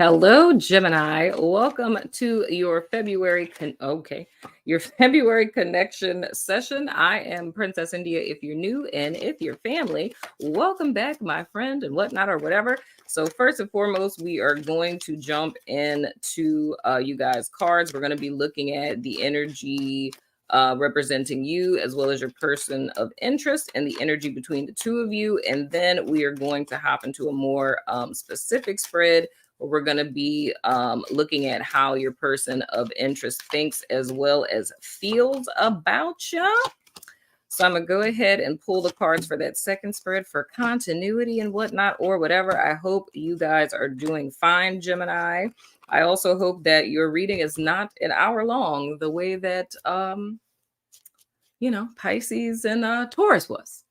Hello, Gemini. Welcome to your your February connection session. I am Princess India. If you're new, and if you're family, welcome back, my friend, and whatnot or whatever. So first and foremost, we are going to jump into you guys' cards. We're going to be looking at the energy representing you as well as your person of interest and the energy between the two of you, and then we are going to hop into a more specific spread. We're going to be looking at how your person of interest thinks as well as feels about you. So I'm going to go ahead and pull the cards for that second spread for continuity and whatnot or whatever. I hope you guys are doing fine, Gemini. I also hope that your reading is not an hour long the way that, Pisces and Taurus was,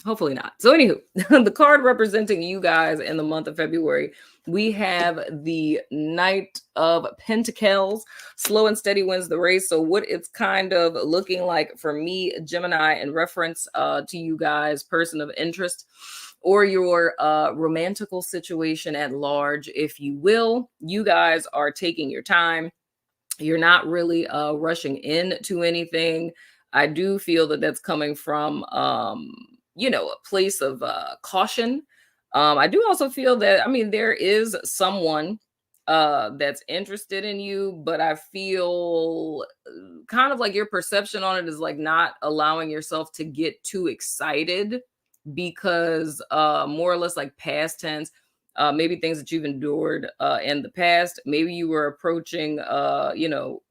Hopefully not. So anywho, the card representing you guys in the month of February, we have the Knight of Pentacles. Slow and steady wins the race. So what it's kind of looking like for me, Gemini, in reference to you guys, person of interest, or your romantical situation at large, if you will, you guys are taking your time. You're not really rushing into anything. I do feel that that's coming from a place of caution. I do also feel that, there is someone that's interested in you, but I feel kind of like your perception on it is like not allowing yourself to get too excited because more or less like past tense, maybe things that you've endured in the past. Maybe you were approaching,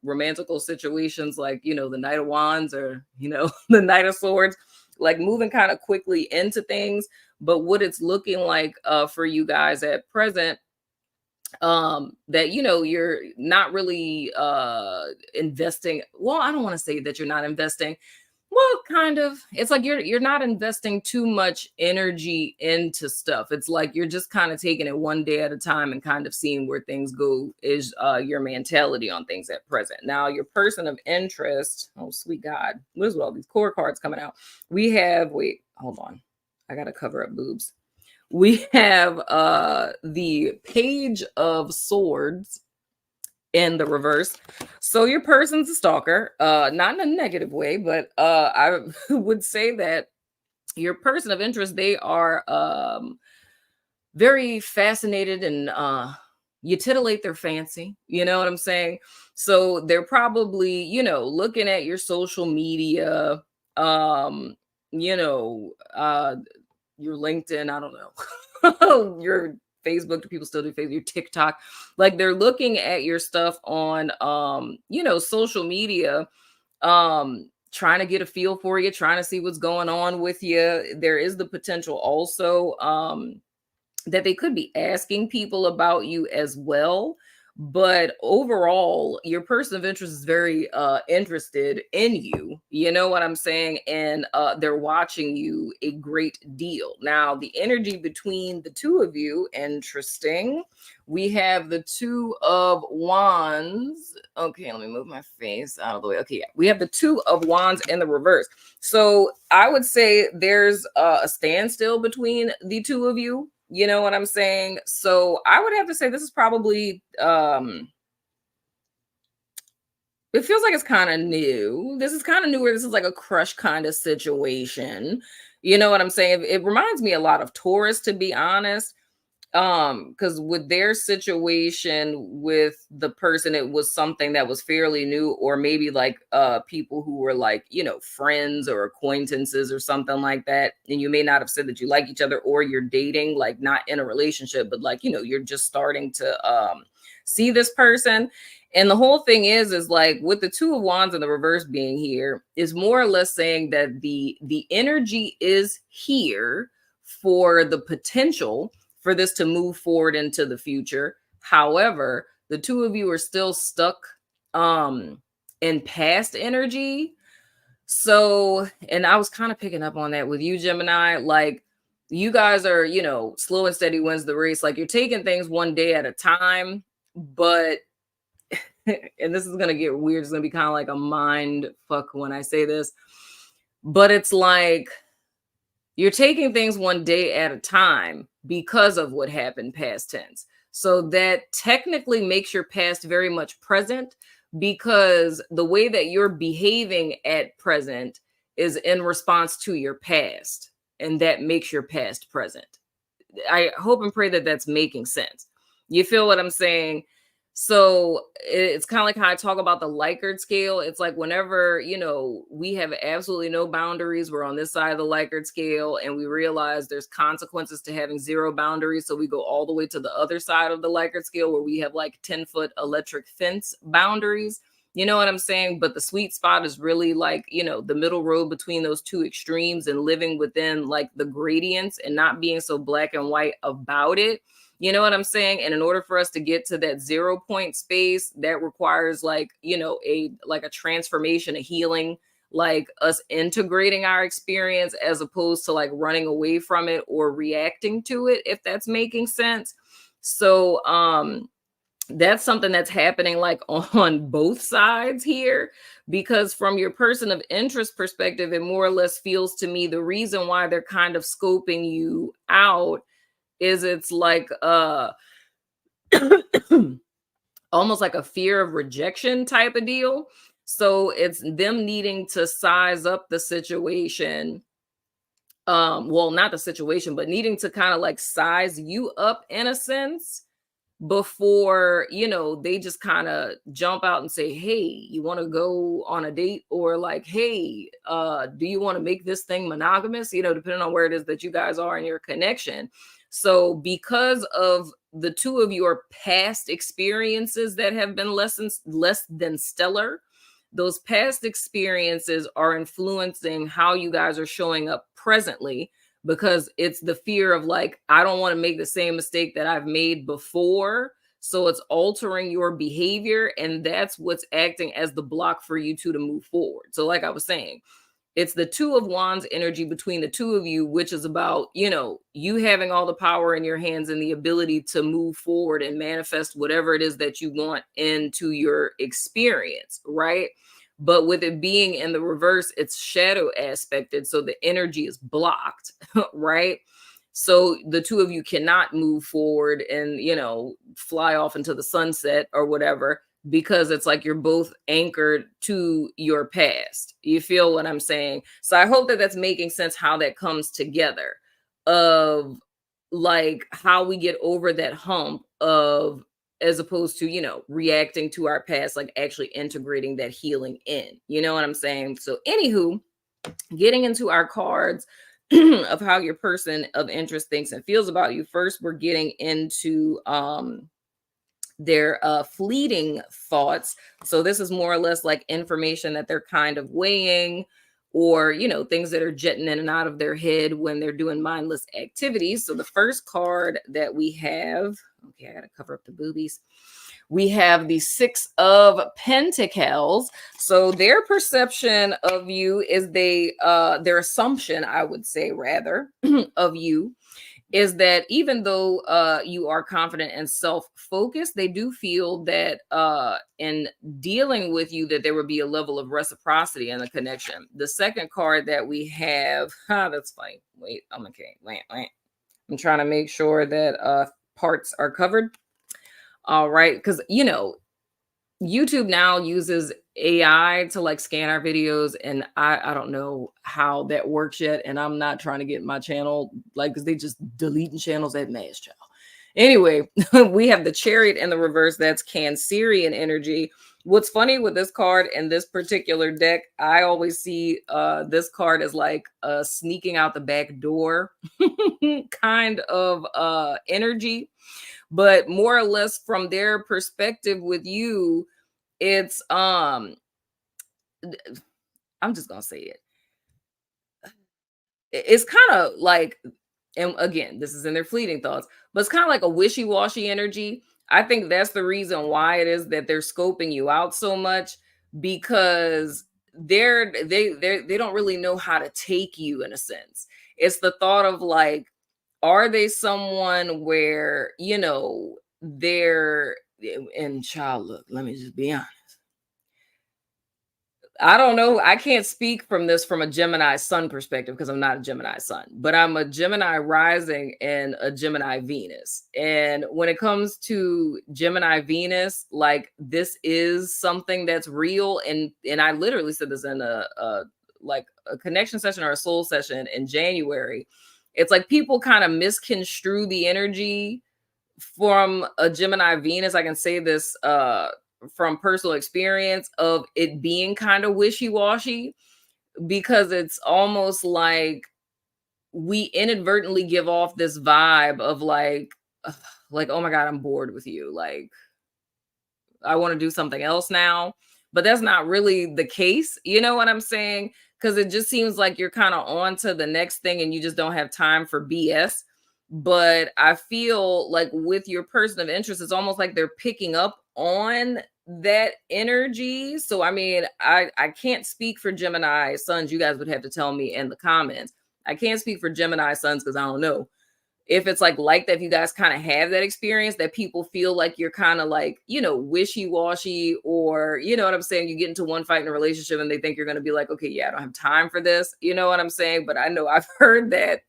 romantical situations like, the Knight of Wands or, the Knight of Swords, like moving kind of quickly into things. But what it's looking like for you guys at present, that, you're not really investing. Well, I don't want to say that you're not investing. Well, kind of. It's like you're not investing too much energy into stuff. It's like you're just kind of taking it one day at a time and kind of seeing where things go is your mentality on things at present. Now, your person of interest, oh sweet God, what is with all these core cards coming out? We have, wait, hold on. I gotta cover up boobs. We have the Page of Swords in the reverse. So your person's a stalker, not in a negative way, but I would say that your person of interest, they are very fascinated and you titillate their fancy, you know what I'm saying? So they're probably, looking at your social media, you know, uh your LinkedIn, I don't know, your Facebook, do people still do Facebook, your TikTok? Like they're looking at your stuff on social media, trying to get a feel for you, trying to see what's going on with you. There is the potential also that they could be asking people about you as well. But overall, your person of interest is very interested in you. You know what I'm saying? And they're watching you a great deal. Now, the energy between the two of you, interesting. We have the Two of Wands. Okay, let me move my face out of the way. Okay, yeah. We have the Two of Wands in the reverse. So I would say there's a standstill between the two of you. You know what I'm saying? So I would have to say this is probably, it feels like it's kind of new. This is kind of newer. This is like a crush kind of situation. You know what I'm saying? It reminds me a lot of Taurus, to be honest. Because with their situation with the person, it was something that was fairly new, or maybe like people who were like, friends or acquaintances or something like that. And you may not have said that you like each other, or you're dating, like not in a relationship, but like, you're just starting to see this person. And the whole thing is like with the Two of Wands and the reverse being here is more or less saying that the energy is here for the potential for this to move forward into the future. However, the two of you are still stuck in past energy. So, and I was kind of picking up on that with you, Gemini, like you guys are, slow and steady wins the race. Like you're taking things one day at a time, but and this is going to get weird. It's going to be kind of like a mind fuck when I say this, but it's like you're taking things one day at a time, because of what happened past tense. So that technically makes your past very much present, because the way that you're behaving at present is in response to your past, and that makes your past present. I hope and pray that that's making sense. You feel what I'm saying? So it's kind of like how I talk about the Likert scale. It's like whenever, we have absolutely no boundaries, we're on this side of the Likert scale, and we realize there's consequences to having zero boundaries. So we go all the way to the other side of the Likert scale where we have like 10-foot electric fence boundaries. You know what I'm saying? But the sweet spot is really like, the middle road between those two extremes, and living within like the gradients and not being so black and white about it. You know what I'm saying? And in order for us to get to that 0 point space, that requires like, a transformation, a healing, like us integrating our experience as opposed to like running away from it or reacting to it, if that's making sense. So, that's something that's happening like on both sides here, because from your person of interest perspective, it more or less feels to me the reason why they're kind of scoping you out is it's like almost like a fear of rejection type of deal. So it's them needing to size up the situation, well, not the situation, but needing to kind of like size you up in a sense before, they just kind of jump out and say, hey, you want to go on a date, or like, hey, do you want to make this thing monogamous, depending on where it is that you guys are in your connection. So because of the two of your past experiences that have been less than stellar, those past experiences are influencing how you guys are showing up presently, because it's the fear of like, I don't want to make the same mistake that I've made before. So it's altering your behavior, and that's what's acting as the block for you to move forward. So like I was saying, it's the Two of Wands energy between the two of you, which is about, you having all the power in your hands and the ability to move forward and manifest whatever it is that you want into your experience, right? But with it being in the reverse, it's shadow aspected. So the energy is blocked, right? So the two of you cannot move forward and, fly off into the sunset or whatever, because it's like you're both anchored to your past. You feel what I'm saying? So I hope that that's making sense, how that comes together, of like how we get over that hump of, as opposed to, reacting to our past, like actually integrating that healing in. You know what I'm saying? So anywho, getting into our cards of how your person of interest thinks and feels about you. First, we're getting into their fleeting thoughts. So this is more or less like information that they're kind of weighing, or things that are jetting in and out of their head when they're doing mindless activities. So the first card that we have, okay, I gotta cover up the boobies. We have the Six of Pentacles. So their perception of you is their assumption, I would say rather, of you is that even though you are confident and self-focused, they do feel that in dealing with you, that there would be a level of reciprocity in the connection. The second card that we have, that's funny. Wait, I'm okay. Wait. I'm trying to make sure that parts are covered. All right, because YouTube now uses AI to like scan our videos, and I don't know how that works yet, and I'm not trying to get my channel like, because they just deleting channels at mass, child. Anyway, we have the Chariot in the reverse. That's Cancerian energy. What's funny with this card and this particular deck, I always see this card as like sneaking out the back door kind of energy. But more or less from their perspective with you, it's I'm just gonna say it. It's kind of like, and again, this is in their fleeting thoughts, but it's kind of like a wishy-washy energy. I think that's the reason why it is that they're scoping you out so much, because they don't really know how to take you in a sense. It's the thought of like, are they someone where, they're, and child, look, let me just be honest. I don't know. I can't speak from this from a Gemini sun perspective because I'm not a Gemini sun, but I'm a Gemini rising and a Gemini Venus. And when it comes to Gemini Venus, like this is something that's real. And I literally said this in a like a connection session or a soul session in January. It's like people kind of misconstrue the energy from a Gemini Venus. I can say this from personal experience of it being kind of wishy-washy, because it's almost we inadvertently give off this vibe of ugh, like, oh my god, I'm bored with you, like I want to do something else now. But that's not really the case, you know what I'm saying? Because it just seems like you're kind of on to the next thing and you just don't have time for BS. But I feel like with your person of interest, it's almost like they're picking up on that energy. So I mean, I can't speak for Gemini suns. You guys would have to tell me in the comments. I can't speak for Gemini suns because I don't know if it's like that, if you guys kind of have that experience that people feel like you're kind of like, wishy-washy, or you know what I'm saying, you get into one fight in a relationship and they think you're going to be like, okay, yeah, I don't have time for this, you know what I'm saying? But I know I've heard that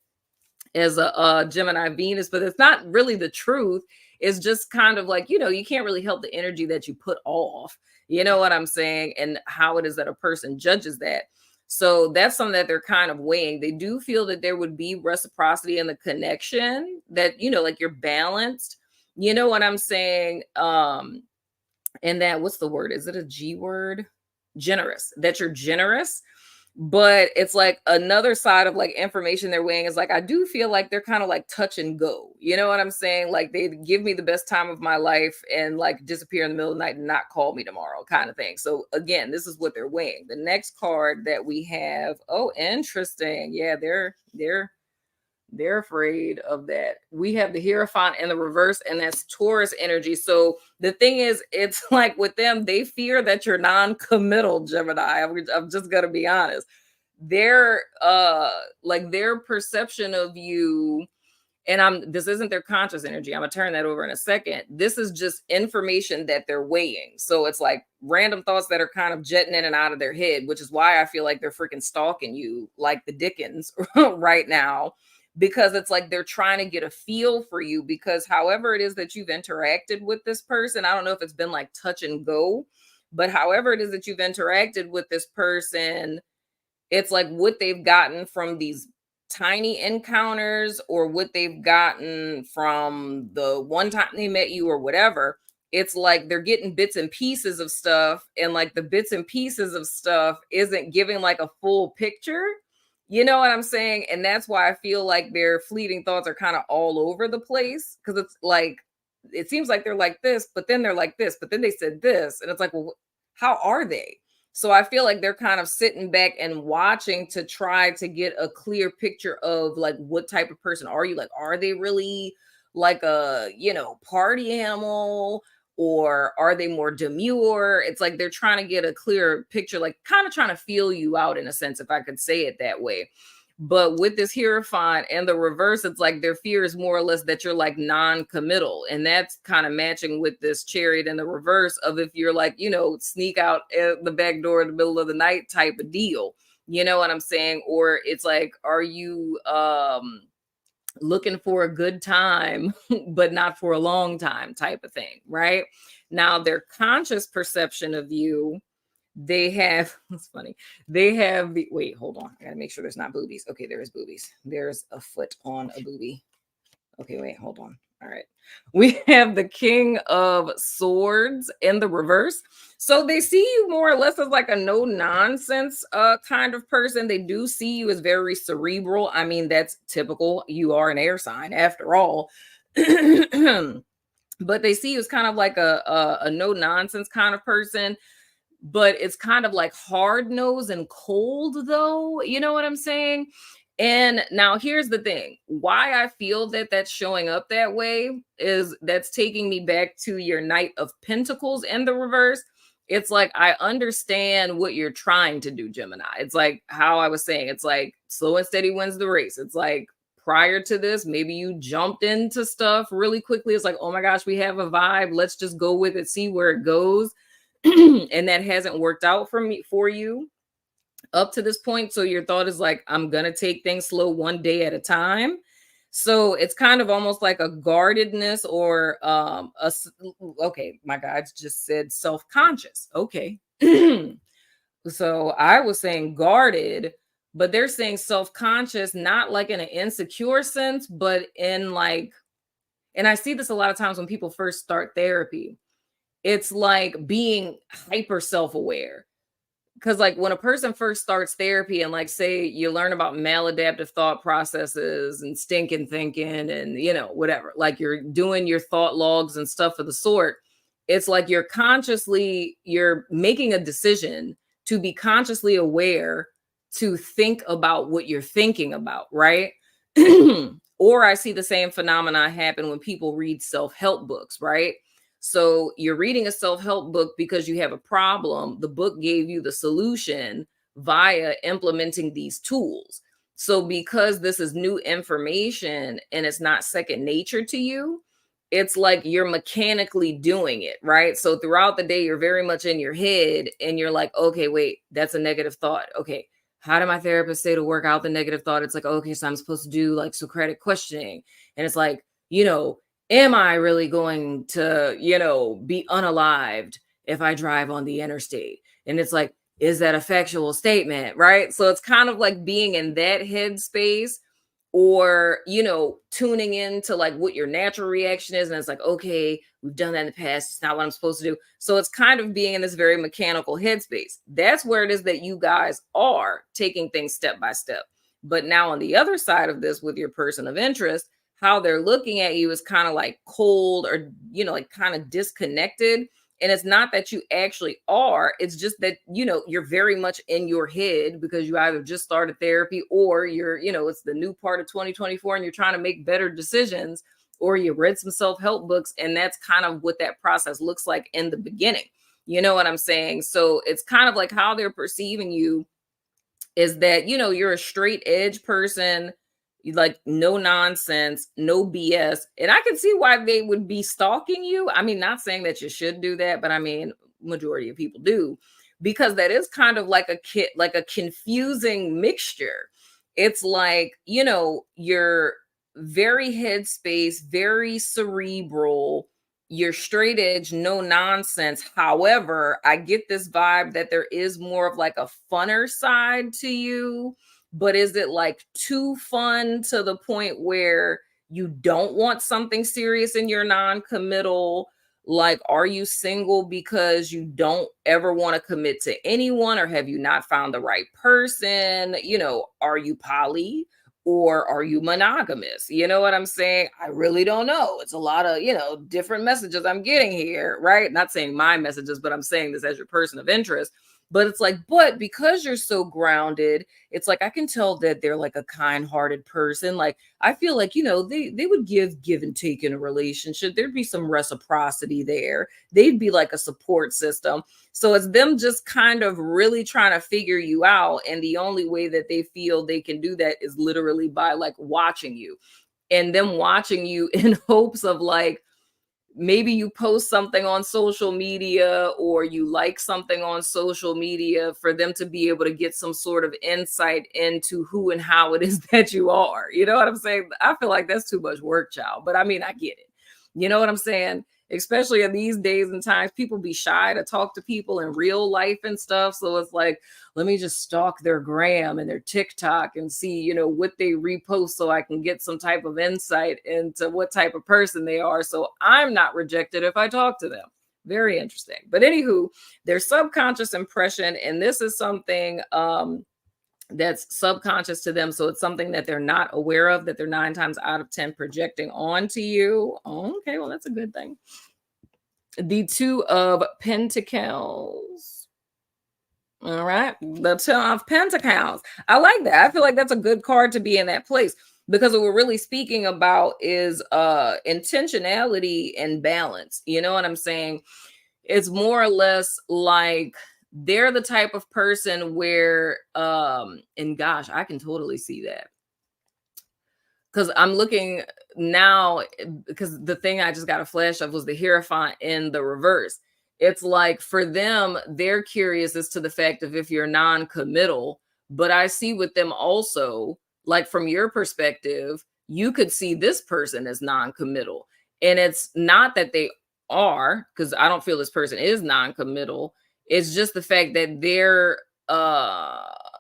as a Gemini Venus, but it's not really the truth. It's just kind of like, you can't really help the energy that you put off, you know what I'm saying, and how it is that a person judges that. So that's something that they're kind of weighing. They do feel that there would be reciprocity in the connection, that, like you're balanced, you know what I'm saying? And that, what's the word? Is it a G word? Generous, that you're generous. But it's like another side of like information they're weighing is like, I do feel like they're kind of like touch and go. You know what I'm saying? Like they give me the best time of my life and like disappear in the middle of the night and not call me tomorrow, kind of thing. So again, this is what they're weighing. The next card that we have, oh, interesting. Yeah, they're afraid of that. We have the Hierophant in the reverse, and that's Taurus energy. So the thing is, it's like with them, they fear that you're non-committal, Gemini. I'm just gonna be honest. Their like their perception of you, and this isn't their conscious energy. I'm gonna turn that over in a second. This is just information that they're weighing. So it's like random thoughts that are kind of jetting in and out of their head, which is why I feel like they're freaking stalking you like the Dickens right now, because it's like they're trying to get a feel for you, because however it is that you've interacted with this person, I don't know if it's been like touch and go, but however it is that you've interacted with this person, it's like what they've gotten from these tiny encounters, or what they've gotten from the one time they met you or whatever. It's like they're getting bits and pieces of stuff, and like the bits and pieces of stuff isn't giving like a full picture. You know what I'm saying? And that's why I feel like their fleeting thoughts are kind of all over the place, because it's like it seems like they're like this, but then they're like this, but then they said this, and it's like, well, how are they? So I feel like they're kind of sitting back and watching to try to get a clear picture of like, what type of person are you? Like, are they really like a, party animal, or are they more demure? It's like they're trying to get a clear picture, like kind of trying to feel you out in a sense, if I could say it that way. But with this Hierophant and the reverse, it's like their fear is more or less that you're like non-committal. And that's kind of matching with this Chariot in the reverse of if you're like, sneak out the back door in the middle of the night type of deal. You know what I'm saying? Or it's like, are you looking for a good time, but not for a long time type of thing, right? Now, their conscious perception of you, they have, it's funny, they have the, wait, hold on, I gotta make sure there's not boobies. Okay, there is boobies. There's a foot on a boobie. Okay, wait, hold on. All right. We have the King of Swords in the reverse. So they see you more or less as like a no nonsense kind of person. They do see you as very cerebral. I mean, that's typical. You are an air sign after all. But they see you as kind of like a no nonsense kind of person. But it's kind of like hard nosed and cold, though. You know what I'm saying? And now here's the thing. Why I feel that that's showing up that way is that's taking me back to your Knight of Pentacles in the reverse. It's like, I understand what you're trying to do, Gemini. It's like how I was saying, it's like slow and steady wins the race. It's like prior to this, maybe you jumped into stuff really quickly. It's like, oh my gosh, we have a vibe. Let's just go with it, see where it goes. and that hasn't worked out for you up to this point. So your thought is like, I'm going to take things slow one day at a time. So it's kind of almost like a guardedness or okay, my guides just said self-conscious. Okay. So I was saying guarded, but they're saying self-conscious, not like in an insecure sense, but in like, and I see this a lot of times when people first start therapy. It's like being hyper self-aware. Because like when a person first starts therapy and like say you learn about maladaptive thought processes and stinking thinking and whatever, like you're doing your thought logs and stuff of the sort, it's like you're making a decision to be consciously aware to think about what you're thinking about, right? Or I see the same phenomena happen when people read self-help books, right? So you're reading a self-help book because you have a problem. The book gave you the solution via implementing these tools. So because this is new information and it's not second nature to you, it's like you're mechanically doing it, right? So throughout the day, you're very much in your head and you're like, okay, wait, that's a negative thought. Okay, how did my therapist say to work out the negative thought? It's like, okay, so I'm supposed to do like Socratic questioning. And it's like, am I really going to, be unalived if I drive on the interstate? And it's like, is that a factual statement? Right. So it's kind of like being in that headspace or, tuning into like what your natural reaction is. And it's like, okay, we've done that in the past. It's not what I'm supposed to do. So it's kind of being in this very mechanical headspace. That's where it is that you guys are taking things step by step. But now on the other side of this with your person of interest, how they're looking at you is kind of like cold or, like kind of disconnected. And it's not that you actually are, it's just that, you're very much in your head because you either just started therapy or you're, it's the new part of 2024 and you're trying to make better decisions, or you read some self-help books. And that's kind of what that process looks like in the beginning. You know what I'm saying? So it's kind of like how they're perceiving you is that, you're a straight edge person. You like no nonsense, no BS. And I can see why they would be stalking you. I mean, not saying that you should do that, but I mean, majority of people do, because that is kind of like like a confusing mixture. It's like, you're very headspace, very cerebral, you're straight edge, no nonsense. However, I get this vibe that there is more of like a funner side to you. But is it like too fun to the point where you don't want something serious and you're non-committal? Like, are you single because you don't ever want to commit to anyone, or have you not found the right person? Are you poly? Or are you monogamous? You know what I'm saying? I really don't know. It's a lot of, different messages I'm getting here, right? Not saying my messages, but I'm saying this as your person of interest. But it's like, but because you're so grounded, it's like I can tell that they're like a kind-hearted person. Like I feel like, they would give and take in a relationship. There'd be some reciprocity there. They'd be like a support system. So it's them just kind of really trying to figure you out. And the only way that they feel they can do that is literally by like watching you, and them watching you in hopes of like, maybe you post something on social media or you like something on social media for them to be able to get some sort of insight into who and how it is that you are. You know what I'm saying? I feel like that's too much work, child. But I mean, I get it. You know what I'm saying? Especially in these days and times, people be shy to talk to people in real life and stuff. So it's like, let me just stalk their gram and their TikTok and see, what they repost so I can get some type of insight into what type of person they are. So I'm not rejected if I talk to them. Very interesting. But anywho, their subconscious impression, and this is something that's subconscious to them. So it's something that they're not aware of, that they're 9 times out of 10 projecting onto you. Oh, okay, well, that's a good thing. The 2 of Pentacles. All right, the 2 of Pentacles. I like that. I feel like that's a good card to be in that place, because what we're really speaking about is intentionality and balance. You know what I'm saying? It's more or less like they're the type of person where and gosh, I can totally see that, because I'm looking now, because the thing I just got a flash of was the Hierophant in the reverse. It's like for them, they're curious as to the fact of if you're non-committal, but I see with them also, like from your perspective, you could see this person as non-committal. And it's not that they are, because I don't feel this person is non-committal. It's just the fact that they're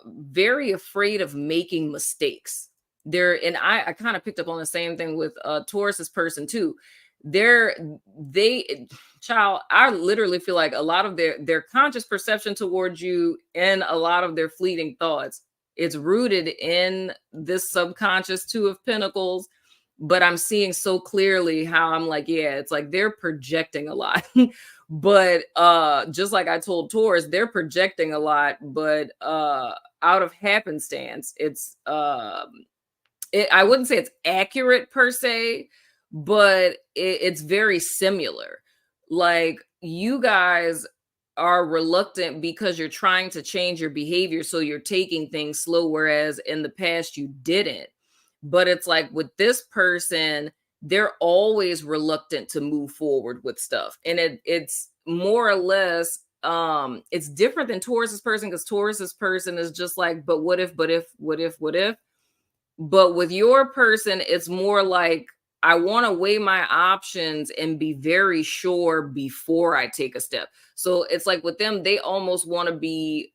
very afraid of making mistakes. And I kind of picked up on the same thing with Taurus's person too. They're they child, I literally feel like a lot of their conscious perception towards you and a lot of their fleeting thoughts, it's rooted in this subconscious two of pentacles. But I'm seeing so clearly how I'm like, yeah, it's like they're projecting a lot. But just like I told Taurus, they're projecting a lot, but out of happenstance, I wouldn't say it's accurate per se, but it's very similar. Like you guys are reluctant because you're trying to change your behavior, so you're taking things slow, whereas in the past you didn't. But it's like with this person, they're always reluctant to move forward with stuff, and it's more or less it's different than Taurus's person, because Taurus's person is just like, but what if, what if. But with your person, it's more like, I want to weigh my options and be very sure before I take a step. So it's like with them, they almost want to be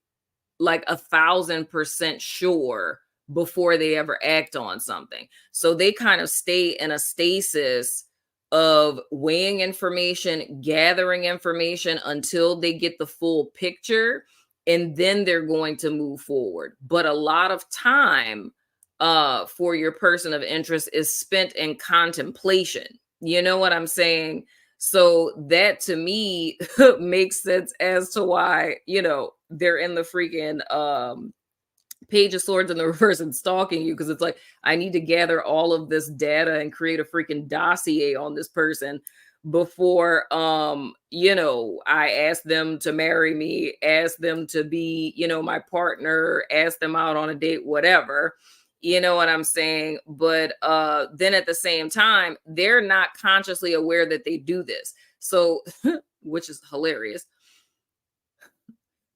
like 1,000% sure before they ever act on something. So they kind of stay in a stasis of weighing information, gathering information until they get the full picture, and then they're going to move forward. But a lot of time for your person of interest is spent in contemplation. You know what I'm saying? So that to me makes sense as to why, they're in the freaking Page of Swords in the reverse and stalking you, because it's like, I need to gather all of this data and create a freaking dossier on this person before I ask them to marry me, ask them to be, my partner, ask them out on a date, whatever. You know what I'm saying? But then at the same time, they're not consciously aware that they do this. So, which is hilarious.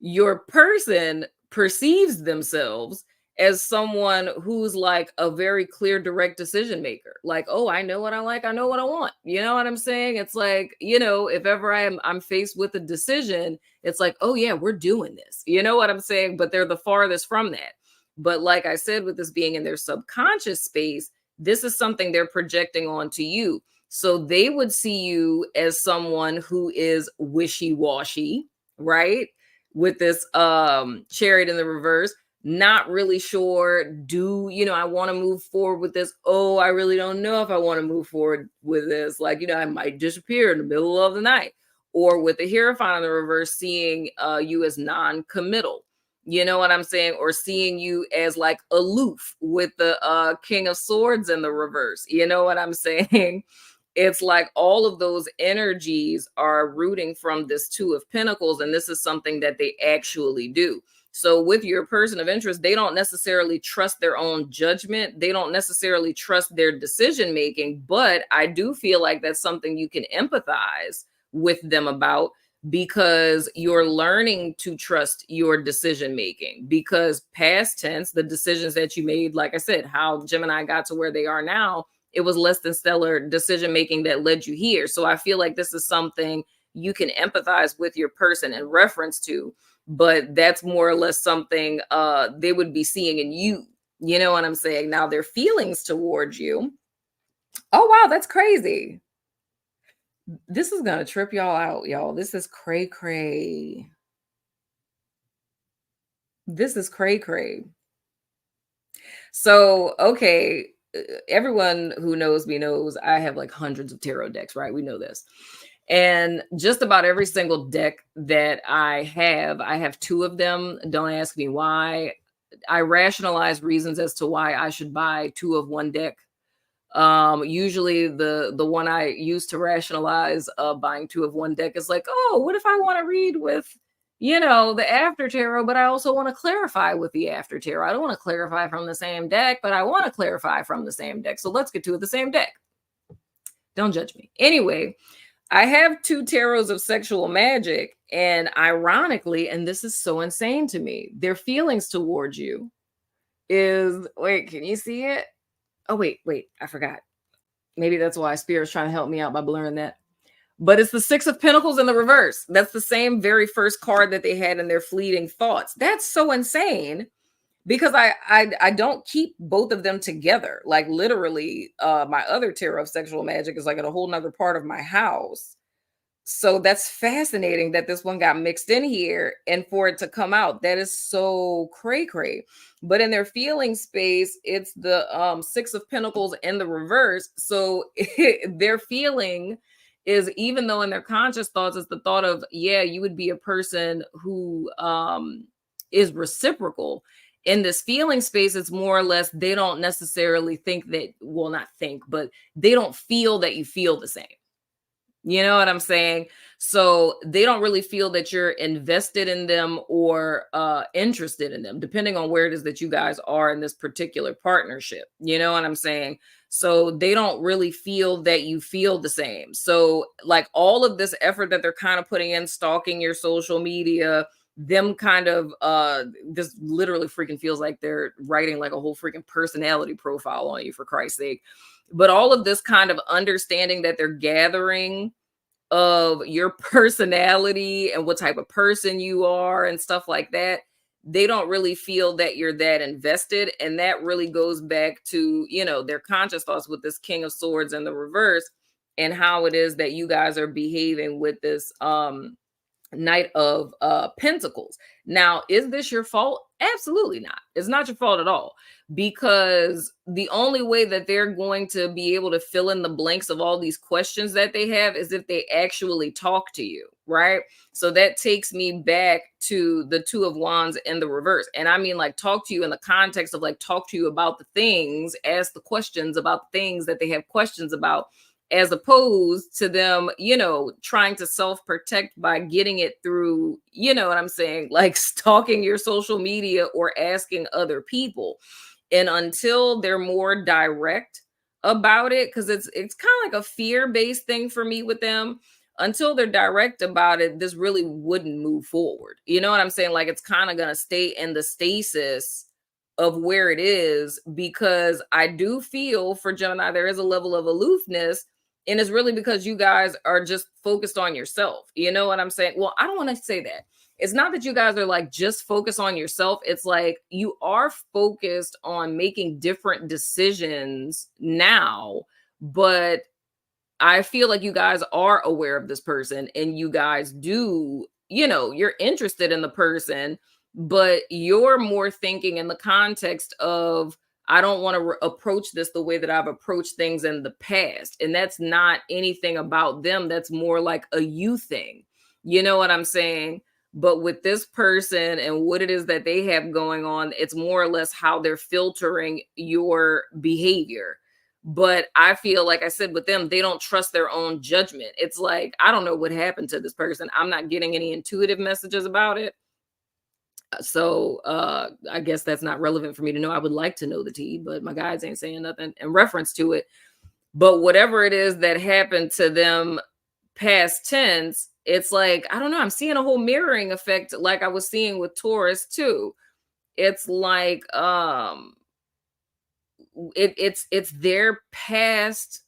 Your person perceives themselves as someone who's like a very clear, direct decision maker. Like, oh, I know what I like, I know what I want. You know what I'm saying? It's like, if ever I'm faced with a decision, it's like, oh yeah, we're doing this. You know what I'm saying? But they're the farthest from that. But like I said, with this being in their subconscious space, this is something they're projecting onto you. So they would see you as someone who is wishy-washy, right? With this Chariot in the reverse, not really sure, I want to move forward with this? Oh, I really don't know if I want to move forward with this. Like, I might disappear in the middle of the night. Or with the Hierophant in the reverse, seeing you as non-committal. You know what I'm saying? Or seeing you as like aloof with the King of Swords in the reverse. You know what I'm saying? It's like all of those energies are rooting from this Two of Pentacles, and this is something that they actually do. So with your person of interest, they don't necessarily trust their own judgment. They don't necessarily trust their decision making, but I do feel like that's something you can empathize with them about, because you're learning to trust your decision making. Because past tense, the decisions that you made, like I said, how Gemini got to where they are now, it was less than stellar decision making that led you here. So I feel like this is something you can empathize with your person in reference to, but that's more or less something they would be seeing in you. You know what I'm saying? Now their feelings towards you. Oh, wow, that's crazy. This is gonna trip y'all out, y'all. This is cray cray. This is cray cray. So, okay, everyone who knows me knows I have like hundreds of tarot decks, right? We know this. And just about every single deck that I have two of them. Don't ask me why. I rationalize reasons as to why I should buy two of one deck. Usually the one I use to rationalize buying two of one deck is like, oh, what if I want to read with the after tarot, but I also want to clarify with the after tarot. I don't want to clarify from the same deck, but I want to clarify from the same deck. So let's get two of the same deck. Don't judge me. Anyway, I have two tarots of sexual magic, and ironically, and this is so insane to me, their feelings towards you is wait, can you see it? Oh, wait, I forgot. Maybe that's why Spirit's trying to help me out by blurring that. But it's the Six of Pentacles in the reverse. That's the same very first card that they had in their fleeting thoughts. That's so insane because I don't keep both of them together. Like literally, my other tarot of sexual magic is like in a whole nother part of my house. So that's fascinating that this one got mixed in here and for it to come out. That is so cray cray. But in their feeling space, it's the Six of Pentacles in the reverse. So their feeling is, even though in their conscious thoughts is the thought of, yeah, you would be a person who is reciprocal. In this feeling space, it's more or less they don't necessarily think that, well, not think, but they don't feel that you feel the same. You know what I'm saying? So they don't really feel that you're invested in them or interested in them, depending on where it is that you guys are in this particular partnership. You know what I'm saying? So they don't really feel that you feel the same. So like all of this effort that they're kind of putting in, stalking your social media, them kind of this literally freaking feels like they're writing like a whole freaking personality profile on you, for Christ's sake. But all of this kind of understanding that they're gathering of your personality and what type of person you are and stuff like that, they don't really feel that you're that invested. And that really goes back to, you know, their conscious thoughts with this King of Swords in the reverse and how it is that you guys are behaving with this Knight of Pentacles. Now, is this your fault? Absolutely not. It's not your fault at all, because the only way that they're going to be able to fill in the blanks of all these questions that they have is if they actually talk to you, right? So that takes me back to the Two of Wands in the reverse. And I mean, like, talk to you in the context of like, talk to you about the things, ask the questions about the things that they have questions about, as opposed to them, you know, trying to self-protect by getting it through, you know what I'm saying, like stalking your social media or asking other people. And until they're more direct about it, because it's kind of like a fear-based thing for me with them, until they're direct about it, this really wouldn't move forward. You know what I'm saying? Like, it's kind of gonna stay in the stasis of where it is, because I do feel for Gemini there is a level of aloofness, and it's really because you guys are just focused on yourself. You know what I'm saying? Well, I don't want to say that. It's not that you guys are like just focused on yourself. It's like you are focused on making different decisions now, but I feel like you guys are aware of this person and you guys do, you know, you're interested in the person, but you're more thinking in the context of, I don't want to approach this the way that I've approached things in the past. And that's not anything about them. That's more like a you thing. You know what I'm saying? But with this person and what it is that they have going on, it's more or less how they're filtering your behavior. But I feel like I said with them, they don't trust their own judgment. It's like, I don't know what happened to this person. I'm not getting any intuitive messages about it. So I guess that's not relevant for me to know. I would like to know the tea, but my guides ain't saying nothing in reference to it. But whatever it is that happened to them past tense, it's like, I don't know, I'm seeing a whole mirroring effect like I was seeing with Taurus too. It's like it's their past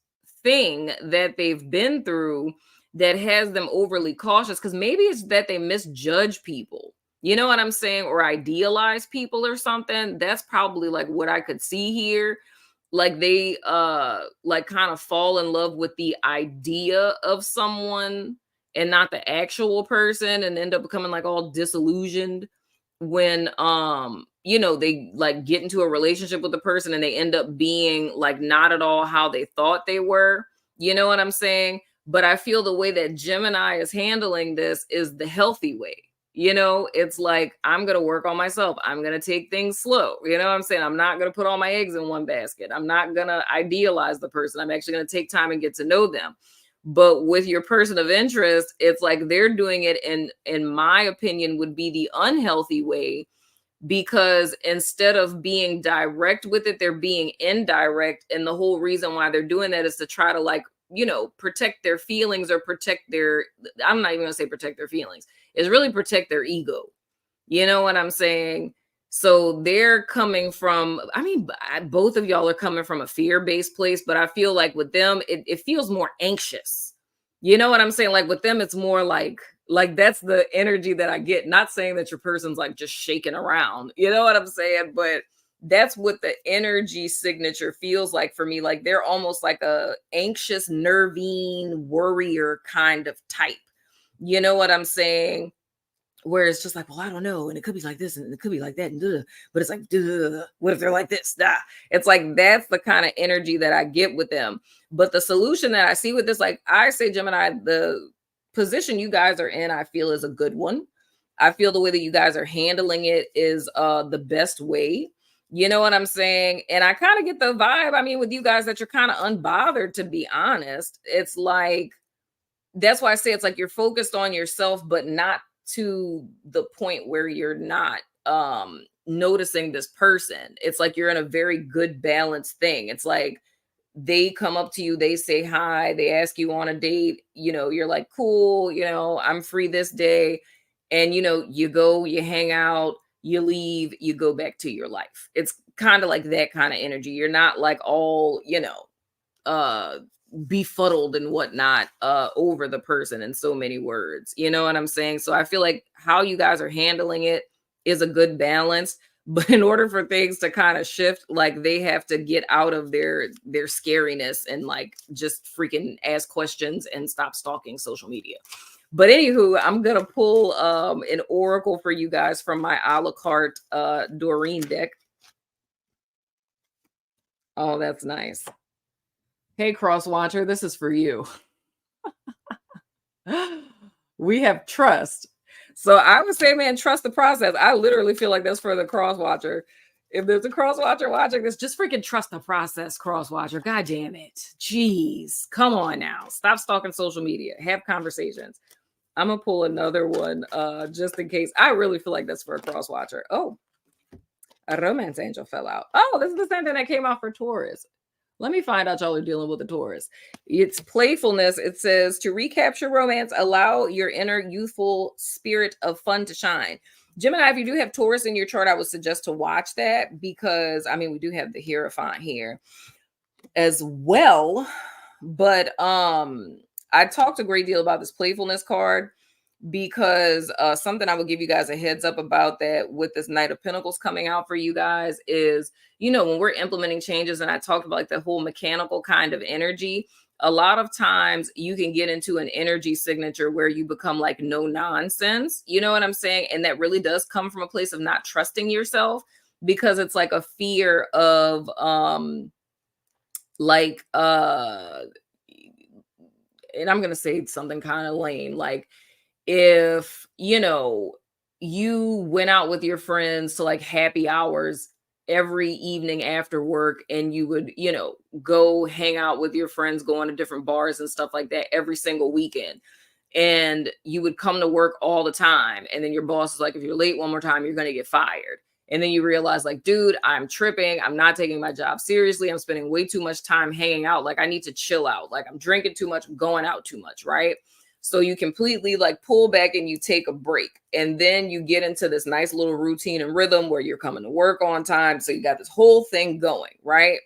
thing that they've been through that has them overly cautious, because maybe it's that they misjudge people, you know what I'm saying, or idealize people or something. That's probably like what I could see here. Like they like kind of fall in love with the idea of someone and not the actual person, and end up becoming like all disillusioned when you know, they like get into a relationship with the person and they end up being like not at all how they thought they were. You know what I'm saying? But I feel the way that Gemini is handling this is the healthy way. You know, it's like, I'm going to work on myself. I'm going to take things slow. You know what I'm saying? I'm not going to put all my eggs in one basket. I'm not going to idealize the person. I'm actually going to take time and get to know them. But with your person of interest, it's like they're doing it in my opinion, would be the unhealthy way, because instead of being direct with it, they're being indirect. And the whole reason why they're doing that is to try to like, protect their feelings or protect their, I'm not even gonna say protect their feelings, is really protect their ego. You know what I'm saying? So they're coming from, I mean, both of y'all are coming from a fear-based place, but I feel like with them, it feels more anxious. You know what I'm saying? Like with them, it's more like that's the energy that I get. Not saying that your person's like just shaking around. You know what I'm saying? But that's what the energy signature feels like for me. Like they're almost like a anxious, nervine warrior kind of type. You know what I'm saying? Where it's just like, well, I don't know, and it could be like this, and it could be like that, and duh. But it's like, duh, what if they're like this? Nah. It's like that's the kind of energy that I get with them. But the solution that I see with this, like I say, Gemini, the position you guys are in, I feel is a good one. I feel the way that you guys are handling it is the best way. You know what I'm saying? And I kind of get the vibe, I mean, with you guys that you're kind of unbothered, to be honest. It's like, that's why I say it's like you're focused on yourself, but not to the point where you're not noticing this person. It's like you're in a very good balanced thing. It's like they come up to you, they say hi, they ask you on a date, you're like, cool, I'm free this day. And you go, you hang out, you leave, you go back to your life. It's kind of like that kind of energy. You're not like all, uh befuddled and whatnot over the person in so many words. You know what I'm saying? So I feel like how you guys are handling it is a good balance. But in order for things to kind of shift, like they have to get out of their scariness and like just freaking ask questions and stop stalking social media. But anywho, I'm gonna pull an oracle for you guys from my a la carte Doreen deck. Oh, that's nice. Hey, Cross Watcher, this is for you. We have trust. So I would say, man, trust the process. I literally feel like that's for the Cross Watcher. If there's a Cross Watcher watching this, just freaking trust the process, Cross Watcher. God damn it. Jeez. Come on now. Stop stalking social media. Have conversations. I'm going to pull another one just in case. I really feel like that's for a Cross Watcher. Oh, a romance angel fell out. Oh, this is the same thing that came out for Taurus. Let me find out y'all are dealing with the Taurus. It's playfulness. It says to recapture romance, allow your inner youthful spirit of fun to shine. Gemini, if you do have Taurus in your chart, I would suggest to watch that because, I mean, we do have the Hierophant here as well. But I talked a great deal about this playfulness card because something I will give you guys a heads up about that with this Knight of Pentacles coming out for you guys is, when we're implementing changes, and I talked about like the whole mechanical kind of energy, a lot of times you can get into an energy signature where you become like no nonsense. You know what I'm saying? And that really does come from a place of not trusting yourself because it's like a fear of like and I'm going to say something kind of lame, like if you went out with your friends to like happy hours every evening after work and you would go hang out with your friends, go on to different bars and stuff like that every single weekend, and you would come to work all the time, and then your boss is like, if you're late one more time you're going to get fired. And then you realize like, dude, I'm tripping. I'm not taking my job seriously. I'm spending way too much time hanging out. Like I need to chill out. Like I'm drinking too much, I'm going out too much, right? So you completely like pull back and you take a break. And then you get into this nice little routine and rhythm where you're coming to work on time. So you got this whole thing going, right?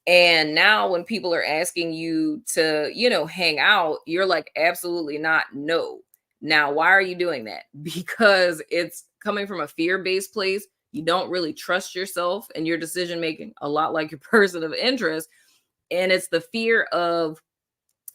And now when people are asking you to, hang out, you're like, absolutely not. No. Now, why are you doing that? Because it's coming from a fear-based place. You don't really trust yourself and your decision making, a lot like your person of interest. And it's the fear of,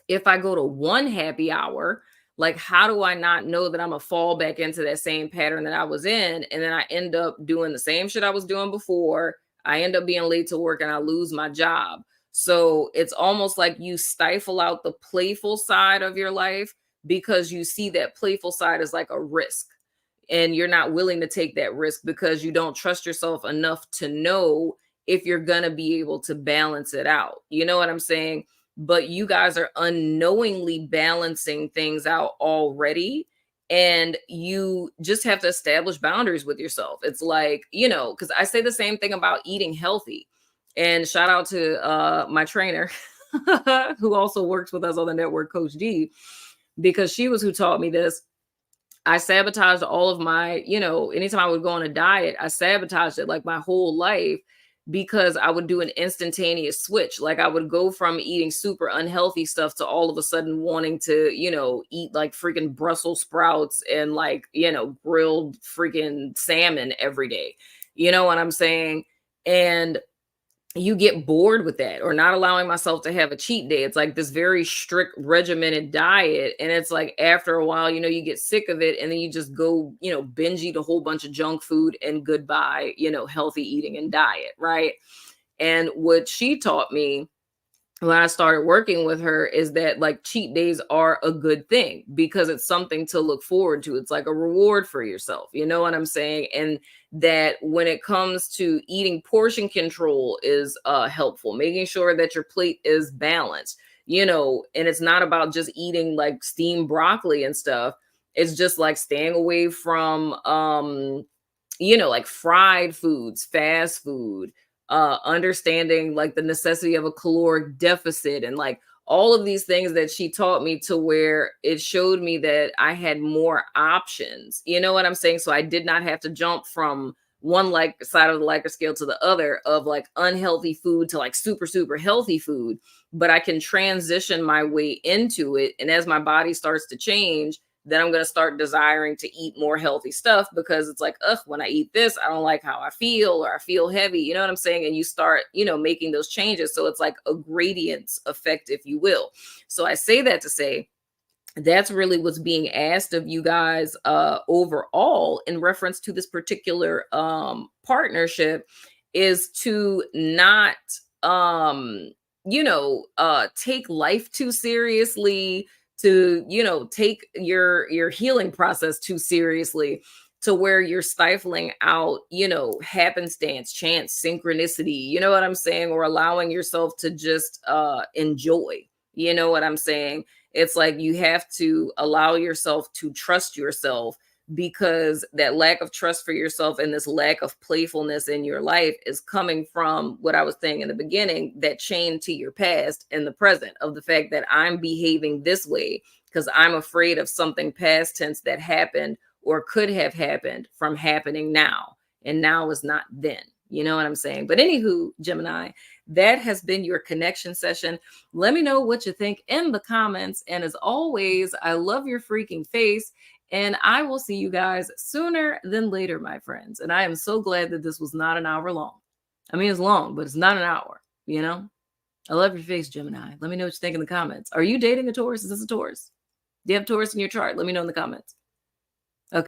if I go to one happy hour, like, how do I not know that I'm gonna fall back into that same pattern that I was in? And then I end up doing the same shit I was doing before. I end up being late to work and I lose my job. So it's almost like you stifle out the playful side of your life because you see that playful side as like a risk. And you're not willing to take that risk because you don't trust yourself enough to know if you're gonna be able to balance it out. You know what I'm saying? But you guys are unknowingly balancing things out already. And you just have to establish boundaries with yourself. It's like, because I say the same thing about eating healthy. And shout out to my trainer. who also works with us on the network, Coach D, because she was who taught me this. I sabotaged all of my, anytime I would go on a diet, I sabotaged it like my whole life because I would do an instantaneous switch. Like I would go from eating super unhealthy stuff to all of a sudden wanting to, eat like freaking Brussels sprouts and like, grilled freaking salmon every day. You know what I'm saying? And you get bored with that, or not allowing myself to have a cheat day. It's like this very strict regimented diet. And it's like after a while, you get sick of it and then you just go, binge eat a whole bunch of junk food and goodbye, healthy eating and diet. Right. And what she taught me when I started working with her is that like cheat days are a good thing because it's something to look forward to. It's like a reward for yourself. You know what I'm saying? And that when it comes to eating, portion control is helpful, making sure that your plate is balanced, and it's not about just eating like steamed broccoli and stuff. It's just like staying away from like fried foods, fast food, understanding like the necessity of a caloric deficit, and like all of these things that she taught me, to where it showed me that I had more options. You know what I'm saying? So I did not have to jump from one like side of the Likert scale to the other of like unhealthy food to like super, super healthy food, but I can transition my way into it. And as my body starts to change, then I'm going to start desiring to eat more healthy stuff, because it's like, ugh, when I eat this, I don't like how I feel, or I feel heavy. You know what I'm saying? And you start, making those changes. So it's like a gradients effect, if you will. So I say that to say, that's really what's being asked of you guys overall in reference to this particular partnership, is to not take life too seriously, to take your healing process too seriously, to where you're stifling out happenstance, chance, synchronicity, you know what I'm saying, or allowing yourself to just enjoy, you know what I'm saying. It's like you have to allow yourself to trust yourself, because that lack of trust for yourself and this lack of playfulness in your life is coming from what I was saying in the beginning, that chain to your past and the present, of the fact that I'm behaving this way because I'm afraid of something past tense that happened or could have happened from happening now. And now is not then. You know what I'm saying? But anywho, Gemini, that has been your connection session. Let me know what you think in the comments. And as always, I love your freaking face. And I will see you guys sooner than later, my friends. And I am so glad that this was not an hour long. I mean, it's long, but it's not an hour, I love your face, Gemini. Let me know what you think in the comments. Are you dating a Taurus? Is this a Taurus? Do you have Taurus in your chart? Let me know in the comments.